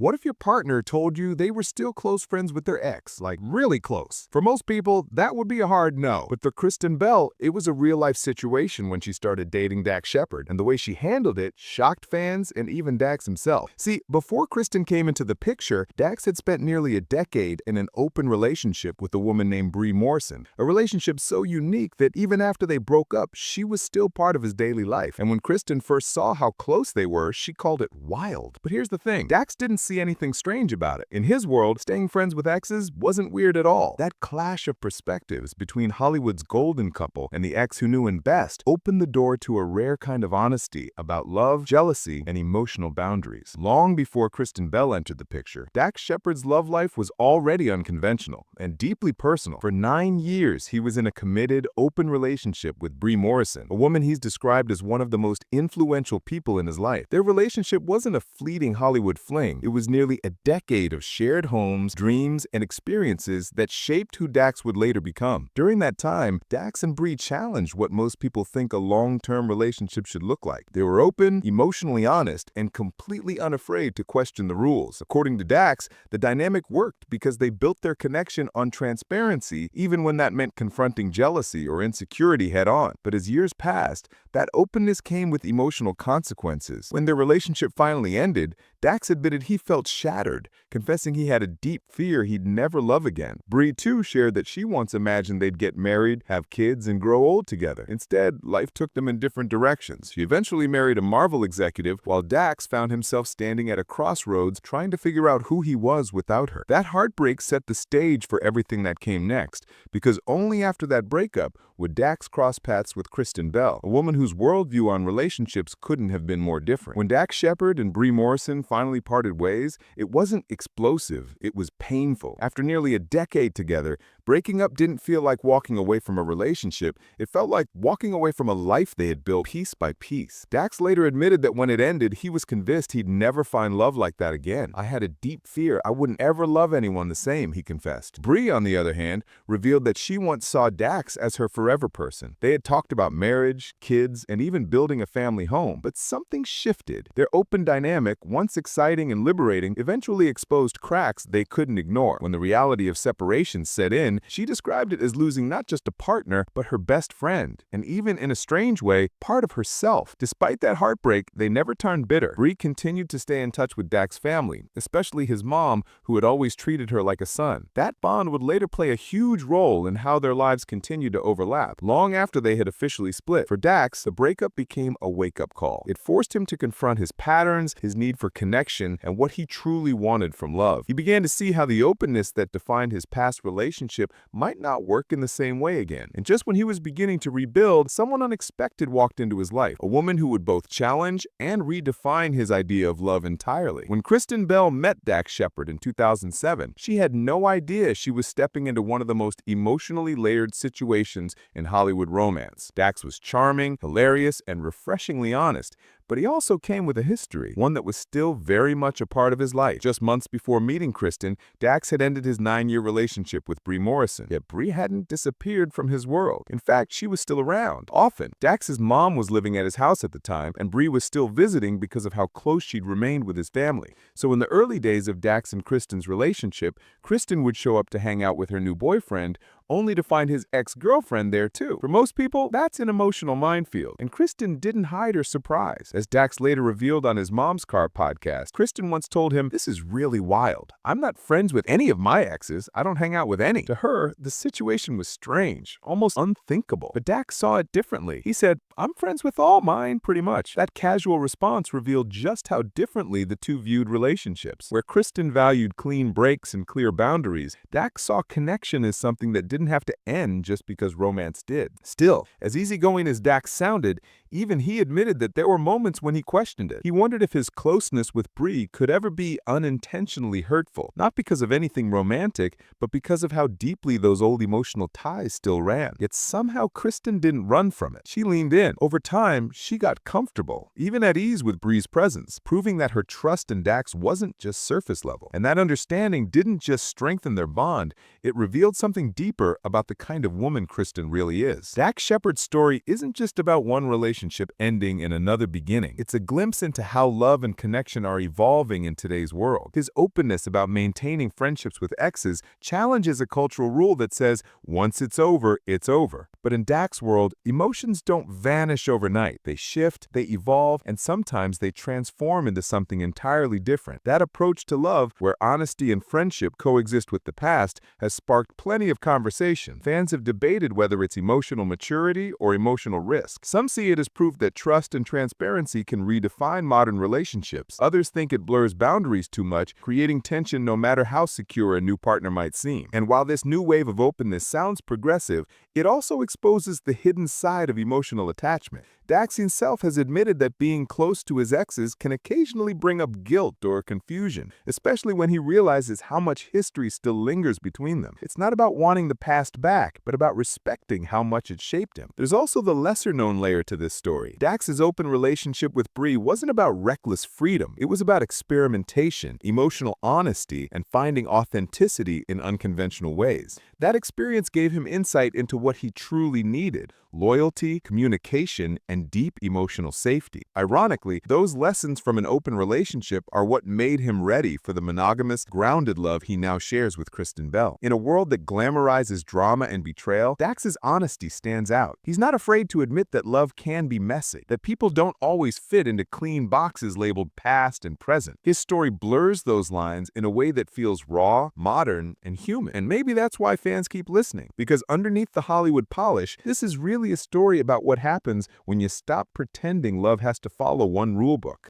What if your partner told you they were still close friends with their ex, like really close? For most people, that would be a hard no. But for Kristen Bell, it was a real-life situation when she started dating Dax Shepard, and the way she handled it shocked fans and even Dax himself. See, before Kristen came into the picture, Dax had spent nearly a decade in an open relationship with a woman named Briegh Morrison, a relationship so unique that even after they broke up, she was still part of his daily life. And when Kristen first saw how close they were, she called it wild. But here's the thing, Dax didn't see anything strange about it. In his world, staying friends with exes wasn't weird at all. That clash of perspectives between Hollywood's golden couple and the ex who knew him best opened the door to a rare kind of honesty about love, jealousy, and emotional boundaries. Long before Kristen Bell entered the picture, Dax Shepard's love life was already unconventional and deeply personal. For 9 years, he was in a committed, open relationship with Briegh Morrison, a woman he's described as one of the most influential people in his life. Their relationship wasn't a fleeting Hollywood fling. It was nearly a decade of shared homes, dreams, and experiences that shaped who Dax would later become. During that time, Dax and Briegh challenged what most people think a long-term relationship should look like. They were open, emotionally honest, and completely unafraid to question the rules. According to Dax, the dynamic worked because they built their connection on transparency, even when that meant confronting jealousy or insecurity head-on. But as years passed, that openness came with emotional consequences. When their relationship finally ended, Dax admitted he felt shattered, confessing he had a deep fear he'd never love again. Briegh, too, shared that she once imagined they'd get married, have kids, and grow old together. Instead, life took them in different directions. She eventually married a Marvel executive, while Dax found himself standing at a crossroads trying to figure out who he was without her. That heartbreak set the stage for everything that came next, because only after that breakup would Dax cross paths with Kristen Bell, a woman whose worldview on relationships couldn't have been more different. When Dax Shepard and Briegh Morrison finally parted ways, it wasn't explosive, it was painful. After nearly a decade together, breaking up didn't feel like walking away from a relationship, it felt like walking away from a life they had built piece by piece. Dax later admitted that when it ended, he was convinced he'd never find love like that again. "I had a deep fear I wouldn't ever love anyone the same," he confessed. Briegh, on the other hand, revealed that she once saw Dax as her forever person. They had talked about marriage, kids, and even building a family home, but something shifted. Their open dynamic, once exciting and liberating, eventually exposed cracks they couldn't ignore. When the reality of separation set in, she described it as losing not just a partner, but her best friend, and even in a strange way, part of herself. Despite that heartbreak, they never turned bitter. Briegh continued to stay in touch with Dax's family, especially his mom, who had always treated her like a son. That bond would later play a huge role in how their lives continued to overlap. Long after they had officially split, for Dax, the breakup became a wake-up call. It forced him to confront his patterns, his need for connection, and what he truly wanted from love. He began to see how the openness that defined his past relationship might not work in the same way again. And just when he was beginning to rebuild, someone unexpected walked into his life, a woman who would both challenge and redefine his idea of love entirely. When Kristen Bell met Dax Shepard in 2007, she had no idea she was stepping into one of the most emotionally layered situations in Hollywood romance. Dax was charming, hilarious, and refreshingly honest, but he also came with a history, one that was still very much a part of his life. Just months before meeting Kristen, Dax had ended his 9-year relationship with Briegh Morrison, yet Briegh hadn't disappeared from his world. In fact, she was still around, often. Dax's mom was living at his house at the time, and Briegh was still visiting because of how close she'd remained with his family. So in the early days of Dax and Kristen's relationship, Kristen would show up to hang out with her new boyfriend, only to find his ex-girlfriend there too. For most people, that's an emotional minefield, and Kristen didn't hide her surprise. As Dax later revealed on his Mom's Car podcast, Kristen once told him, "This is really wild. I'm not friends with any of my exes. I don't hang out with any." To her, the situation was strange, almost unthinkable. But Dax saw it differently. He said, "I'm friends with all mine, pretty much." That casual response revealed just how differently the two viewed relationships. Where Kristen valued clean breaks and clear boundaries, Dax saw connection as something that didn't have to end just because romance did. Still, as easygoing as Dax sounded, even he admitted that there were moments when he questioned it. He wondered if his closeness with Briegh could ever be unintentionally hurtful, not because of anything romantic, but because of how deeply those old emotional ties still ran. Yet somehow Kristen didn't run from it. She leaned in. Over time, she got comfortable, even at ease with Briegh's presence, proving that her trust in Dax wasn't just surface level. And that understanding didn't just strengthen their bond, it revealed something deeper deeper about the kind of woman Kristen really is. Dax Shepard's story isn't just about one relationship ending and another beginning. It's a glimpse into how love and connection are evolving in today's world. His openness about maintaining friendships with exes challenges a cultural rule that says, once it's over, it's over. But in Dax's world, emotions don't vanish overnight. They shift, they evolve, and sometimes they transform into something entirely different. That approach to love, where honesty and friendship coexist with the past, has sparked plenty of conversation. Fans have debated whether it's emotional maturity or emotional risk. Some see it as proof that trust and transparency can redefine modern relationships. Others think it blurs boundaries too much, creating tension no matter how secure a new partner might seem. And while this new wave of openness sounds progressive, it also exposes the hidden side of emotional attachment. Dax himself has admitted that being close to his exes can occasionally bring up guilt or confusion, especially when he realizes how much history still lingers between them. It's not about wanting the past back, but about respecting how much it shaped him. There's also the lesser-known layer to this story. Dax's open relationship with Briegh wasn't about reckless freedom. It was about experimentation, emotional honesty, and finding authenticity in unconventional ways. That experience gave him insight into what he truly needed: loyalty, communication, and deep emotional safety. Ironically, those lessons from an open relationship are what made him ready for the monogamous, grounded love he now shares with Kristen Bell. In a world that glamorizes drama and betrayal, Dax's honesty stands out. He's not afraid to admit that love can be messy, that people don't always fit into clean boxes labeled past and present. His story blurs those lines in a way that feels raw, modern, and human. And maybe that's why fans keep listening, because underneath the Hollywood polish, this is really a story about what happens when you stop pretending love has to follow one rulebook.